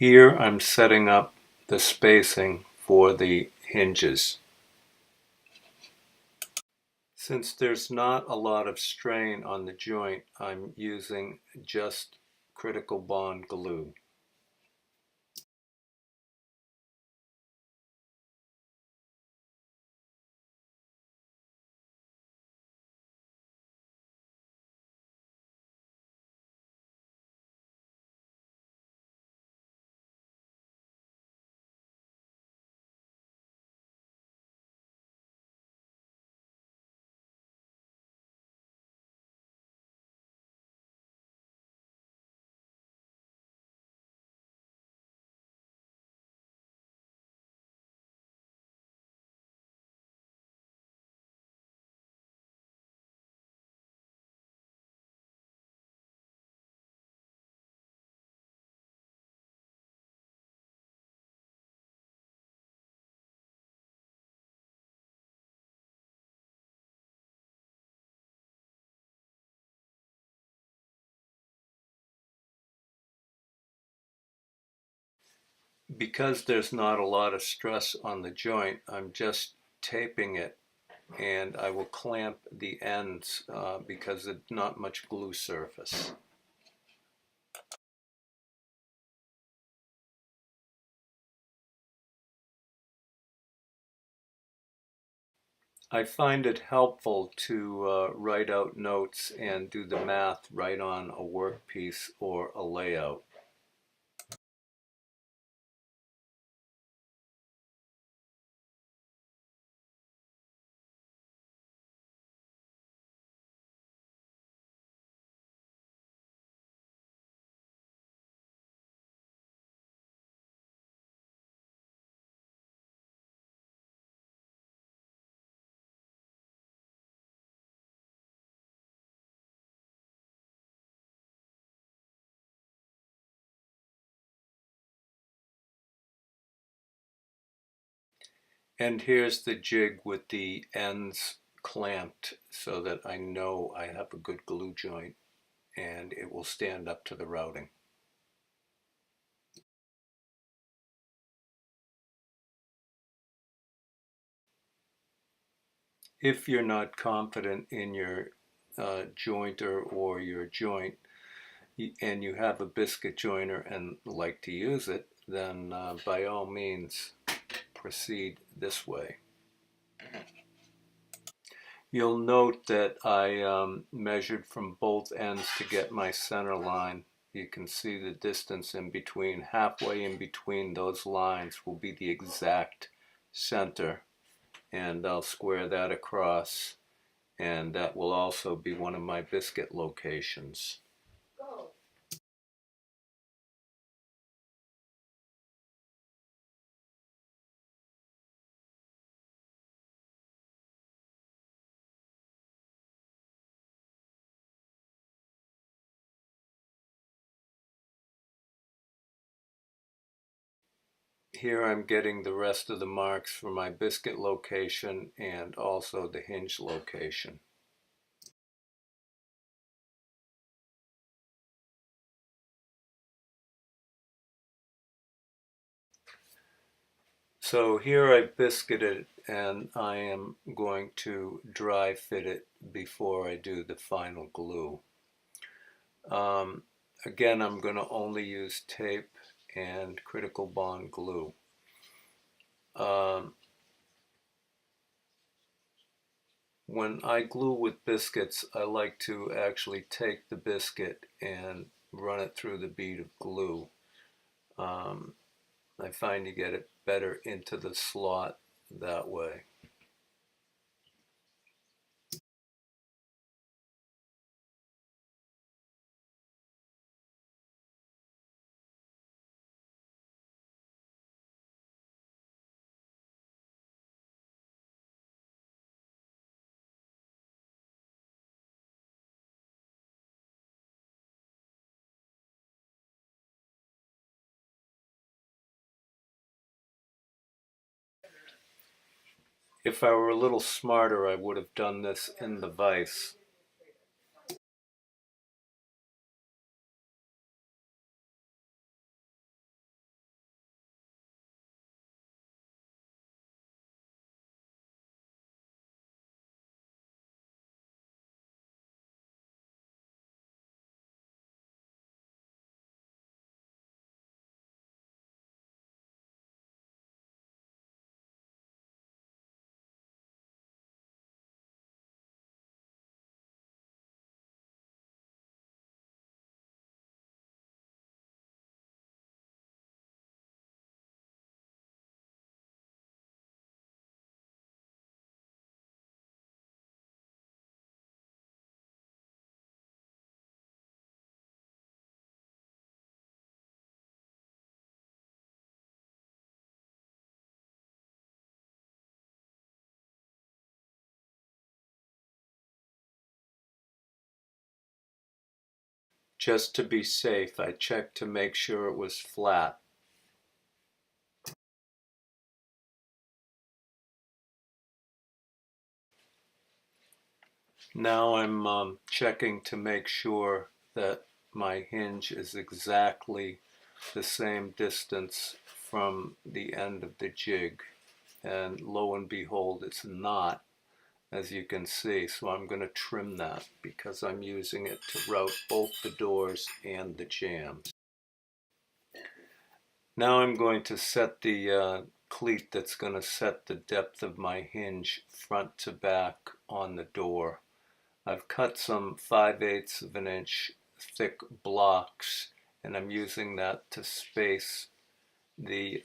Here I'm setting up the spacing for the hinges. Since there's not a lot of strain on the joint, I'm using just critical bond glue. Because there's not a lot of stress on the joint, I'm just taping it, and I will clamp the ends because there's not much glue surface. I find it helpful to write out notes and do the math right on a workpiece or a layout. And here's the jig with the ends clamped so that I know I have a good glue joint and it will stand up to the routing. If you're not confident in your jointer or your joint and you have a biscuit joiner and like to use it, then by all means proceed this way. You'll note that I measured from both ends to get my center line. You can see the distance in between. Halfway in between those lines will be the exact center, and I'll square that across, and that will also be one of my biscuit locations. Here I'm getting the rest of the marks for my biscuit location and also the hinge location. So here I've biscuited and I am going to dry fit it before I do the final glue. Um, Again, I'm going to only use tape and critical bond glue. When I glue with biscuits, I like to actually take the biscuit and run it through the bead of glue. I find you get it better into the slot that way. If I were a little smarter, I would have done this in the vise. Just to be safe, I checked to make sure it was flat. Now I'm checking to make sure that my hinge is exactly the same distance from the end of the jig, and lo and behold, it's not, as you can see. So I'm going to trim that because I'm using it to route both the doors and the jambs. Now I'm going to set the cleat that's going to set the depth of my hinge front to back on the door. I've cut some 5/8 of an inch thick blocks, and I'm using that to space the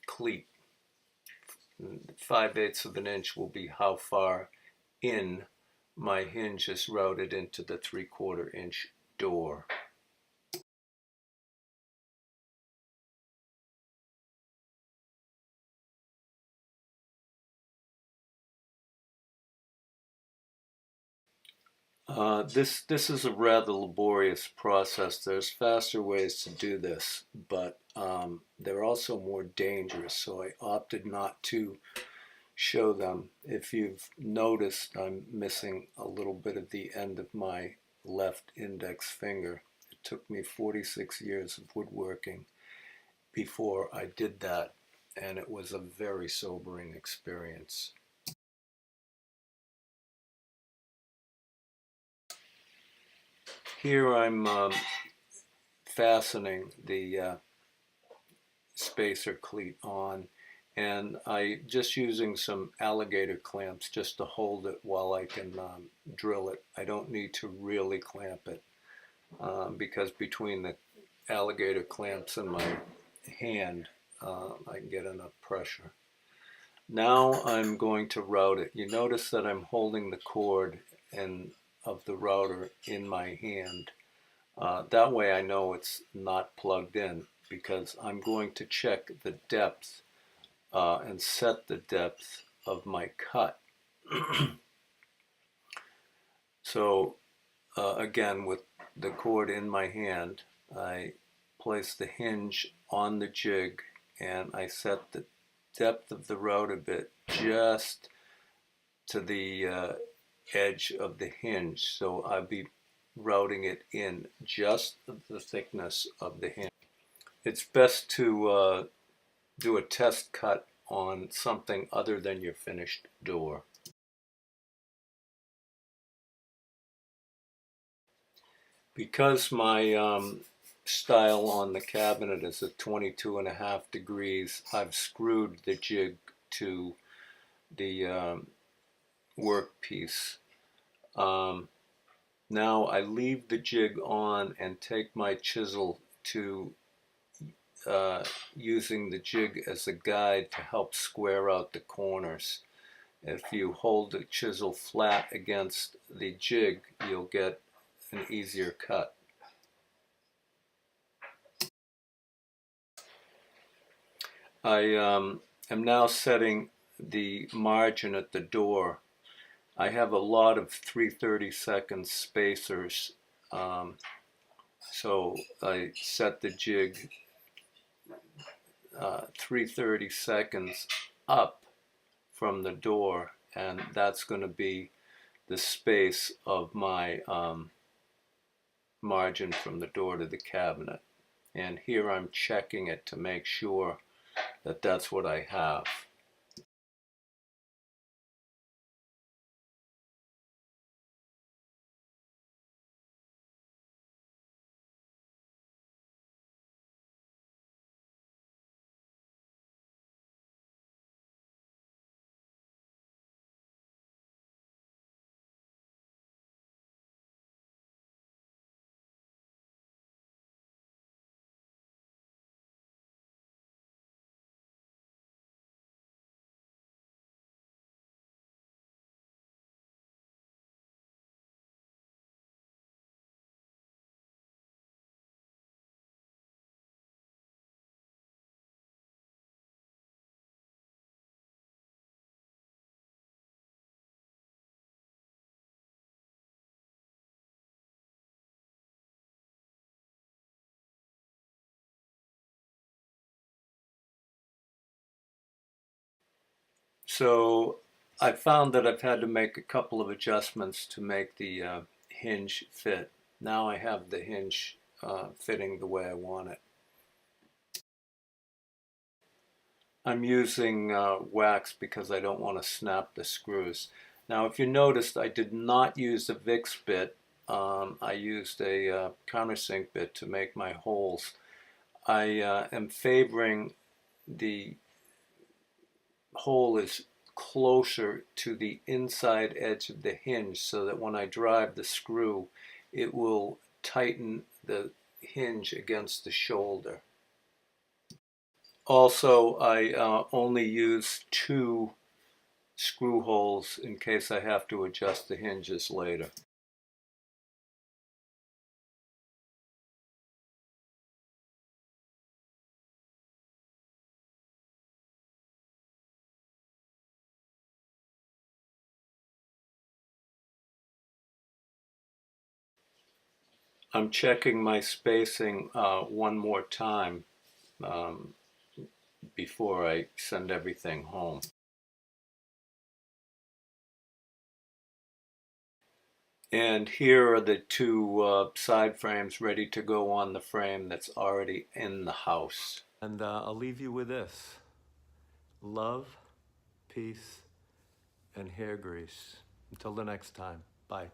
cleat. 5/8 of an inch will be how far in my hinge is routed into the 3/4 inch door. This is a rather laborious process. There's faster ways to do this, but they're also more dangerous, so I opted not to show them. If you've noticed, I'm missing a little bit of the end of my left index finger. It took me 46 years of woodworking before I did that, and it was a very sobering experience. Here I'm fastening the spacer cleat on, and I just using some alligator clamps just to hold it while I can drill it. I don't need to really clamp it because between the alligator clamps and my hand I can get enough pressure. Now I'm going to route it. You notice that I'm holding the cord and of the router in my hand. That way I know it's not plugged in, because I'm going to check the depth and set the depth of my cut. So again, with the cord in my hand, I place the hinge on the jig and I set the depth of the router bit just to the edge of the hinge. So I'll be routing it in just the thickness of the hinge. It's best to do a test cut on something other than your finished door. Because my style on the cabinet is at 22.5 degrees, I've screwed the jig to the workpiece. Now I leave the jig on and take my chisel to using the jig as a guide to help square out the corners. If you hold the chisel flat against the jig, you'll get an easier cut. I am now setting the margin at the door. I have a lot of 3/32 spacers, so I set the jig 3/32 up from the door, and that's going to be the space of my margin from the door to the cabinet. And here I'm checking it to make sure that that's what I have. So I found that I've had to make a couple of adjustments to make the hinge fit. Now I have the hinge fitting the way I want it. I'm using wax because I don't want to snap the screws. Now, if you noticed, I did not use a Vicks bit. I used a countersink bit to make my holes. I am favoring the hole is closer to the inside edge of the hinge so that when I drive the screw, it will tighten the hinge against the shoulder. Also, I only use two screw holes in case I have to adjust the hinges later. I'm checking my spacing one more time um, before I send everything home. And here are the two side frames ready to go on the frame that's already in the house. And I'll leave you with this. Love, peace, and hair grease. Until the next time, bye.